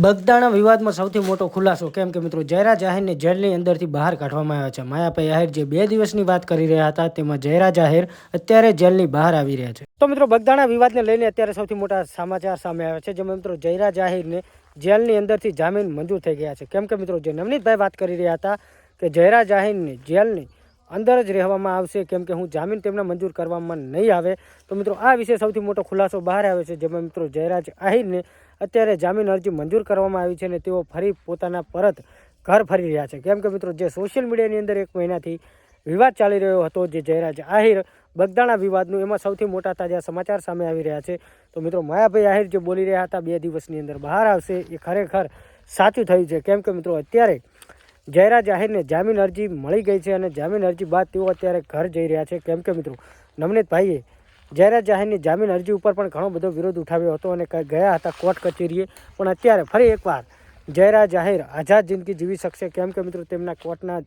બગદાણા વિવાદમાં સૌથી મોટો ખુલાસો કેમ કે મિત્રો જયરાજ આહિરને જેલની અંદરથી બહાર કાઢવામાં આવ્યા છે। માયાભાઈ આહિર જે 2 દિવસની વાત કરી રહ્યા હતા તેમાં જયરાજ આહિર અત્યારે જેલની બહાર આવી રહ્યા છે। તો મિત્રો બગદાણા વિવાદને લઈને અત્યારે સૌથી મોટા સમાચાર સામે આવ્યા છે, જેમાં મિત્રો જયરાજ આહિરને જેલની અંદરથી જામીન મંજૂર થઈ ગયા છે। કેમ કે મિત્રો જે નવનીતભાઈ વાત કરી રહ્યા હતા કે જયરાજ આહિરને જેલની અંદર જ રહેવામાં આવશે, કેમ કે હું જામીન તેમના મંજૂર કરવામાં નહીં આવે। તો મિત્રો આ વિશે સૌથી મોટો ખુલાસો બહાર આવ્યો છે, જેમાં મિત્રો જયરાજ આહિરને અત્યારે જામીન અરજી મંજૂર કરવામાં આવી છે અને તેઓ ફરી પોતાના પરત ઘર ફરી રહ્યા છે। કેમ કે મિત્રો જે સોશિયલ મીડિયાની અંદર 1 મહિનાથી વિવાદ ચાલી રહ્યો હતો જે જયરાજ આહિર બગદાણા વિવાદનું, એમાં સૌથી મોટા તાજા સમાચાર સામે આવી રહ્યા છે। તો મિત્રો માયાભાઈ આહિર જે બોલી રહ્યા હતા 2 દિવસની અંદર બહાર આવશે, એ ખરેખર સાચું થયું છે। કેમ કે મિત્રો અત્યારે જયરાજ આહિરને જામીન અરજી મળી ગઈ છે અને જામીન અરજી બાદ તેઓ અત્યારે ઘર જઈ રહ્યા છે। કેમ કે મિત્રો નવનીતભાઈએ જયરાજ આહિરની જામીન અરજી ઉપર પણ ઘણો બધો વિરોધ ઉઠાવ્યો હતો અને ગયા હતા કોર્ટ કચેરીએ, પણ અત્યારે ફરી એકવાર જયરાજ આહિર આઝાદ જિંદગી જીવી શકશે। કેમ કે મિત્રો તેમના કોર્ટના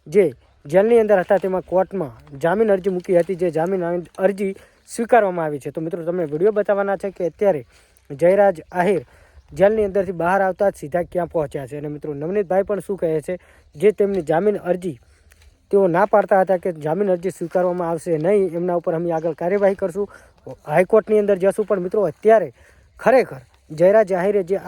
જે જેલની અંદર હતા તેમાં કોર્ટમાં જામીન અરજી મૂકી હતી, જે જામીન અરજી સ્વીકારવામાં આવી છે। તો મિત્રો તમને વિડીયો બતાવવાના છે કે અત્યારે જયરાજ આહિર જેલની અંદરથી બહાર આવતા જ સીધા ક્યાં પહોંચ્યા છે અને મિત્રો નવનીતભાઈ પણ શું કહે છે, જે તેમની જામીન અરજી તેઓ ના પાડતા હતા કે જામીન અરજી સ્વીકારવામાં આવશે નહીં, એમના ઉપર અમે આગળ કાર્યવાહી કરશું, હાઈકોર્ટની અંદર જશું। પણ મિત્રો અત્યારે ખરેખર જયરાજ આહિરે જે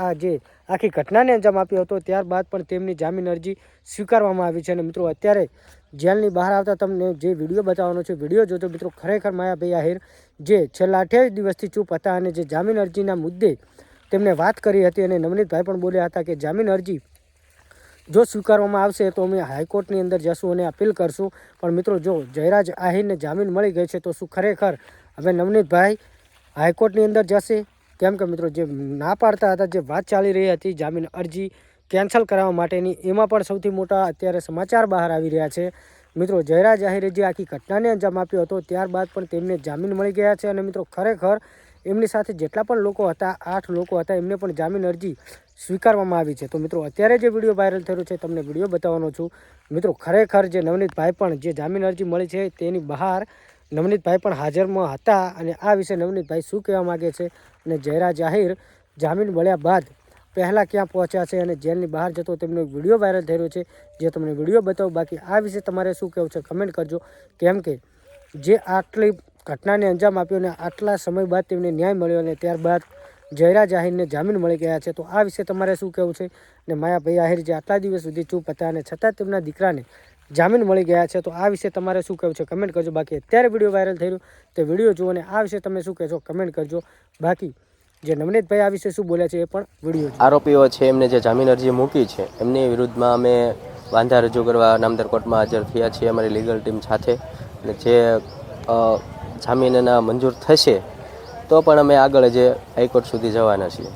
આખી ઘટનાને અંજામ આપ્યો હતો ત્યારબાદ પણ તેમની જામીન અરજી સ્વીકારવામાં આવી છે અને મિત્રો અત્યારે જેલની બહાર આવતા તમને જે વિડીયો બતાવવાનો છે, વિડીયો જોજો મિત્રો। ખરેખર માયાભાઈ આહિર જે છેલ્લા 28 દિવસથી ચૂપ હતા અને જે જામીન અરજીના મુદ્દે તેમને વાત કરી હતી અને નવનીતભાઈ પણ બોલ્યા હતા કે જામીન અરજી જો સ્વીકારવામાં આવશે તો અમે હાઈકોર્ટની અંદર જશું અને અપીલ કરશું। પણ મિત્રો જો જયરાજ આહિરને જામીન મળી ગઈ છે તો શું ખરેખર હવે નવનીતભાઈ હાઈકોર્ટની અંદર જશે? કેમ કે મિત્રો જે ના પાડતા હતા, જે વાત ચાલી રહી હતી જામીન અરજી કેન્સલ કરાવવા માટેની, એમાં પણ સૌથી મોટા અત્યારે સમાચાર બહાર આવી રહ્યા છે। મિત્રો જયરાજ આહિરે જે આખી ઘટનાને અંજામ આપ્યો હતો ત્યારબાદ પણ તેમને જામીન મળી ગયા છે અને મિત્રો ખરેખર એમની સાથે જેટલા પણ લોકો હતા, 8 લોકો હતા, એમને પણ જામીન અરજી સ્વીકારવામાં આવી છે। તો મિત્રો અત્યારે જે વિડીયો વાયરલ થયો છે તમને વિડીયો બતાવવાનો છું મિત્રો। ખરેખર જે નવનીતભાઈ પણ જે જામીન અરજી મળી છે તેની બહાર નવનીતભાઈ પણ હાજરમાં હતા અને આ વિશે નવનીતભાઈ શું કહેવા માગે છે અને જયરાજ આહિર જામીન મળ્યા બાદ પહેલાં ક્યાં પહોંચ્યા છે અને જેલની બહાર જતો તેમનો એક વિડીયો વાયરલ થઈ રહ્યો છે, જે તમને વિડીયો બતાવો। બાકી આ વિશે તમારે શું કહેવું છે કમેન્ટ કરજો। કેમ કે જે આટલી ઘટનાને અંજામ આપ્યો અને આટલા સમય બાદ તેમને ન્યાય મળ્યો અને ત્યારબાદ જયરાજ આહિરને જામીન મળી ગયા છે, તો આ વિશે તમારે શું કહેવું છે? અને માયાભાઈ આહિર જે આટલા દિવસ સુધી ચૂપ હતા અને છતાં તેમના દીકરાને જામીન મળી ગયા છે, તો આ વિશે તમારે શું કહેવું છે કમેન્ટ કરજો। બાકી અત્યારે વિડીયો વાયરલ થઈ રહ્યો તે વિડીયો જુઓ અને આ વિશે તમે શું કહેશો કમેન્ટ કરજો। બાકી જે નવનીતભાઈ આ વિશે શું બોલ્યા છે એ પણ વિડીયો આરોપીઓ છે એમને જે જામીન અરજી મૂકી છે એમની વિરુદ્ધમાં અમે વાંધા રજૂ કરવા નામદાર કોર્ટમાં હાજર થયા છીએ અમારી લીગલ ટીમ સાથે, અને જે જામીન એના મંજૂર થશે તો પણ અમે આગળ જે હાઈકોર્ટ સુધી જવાના છીએ।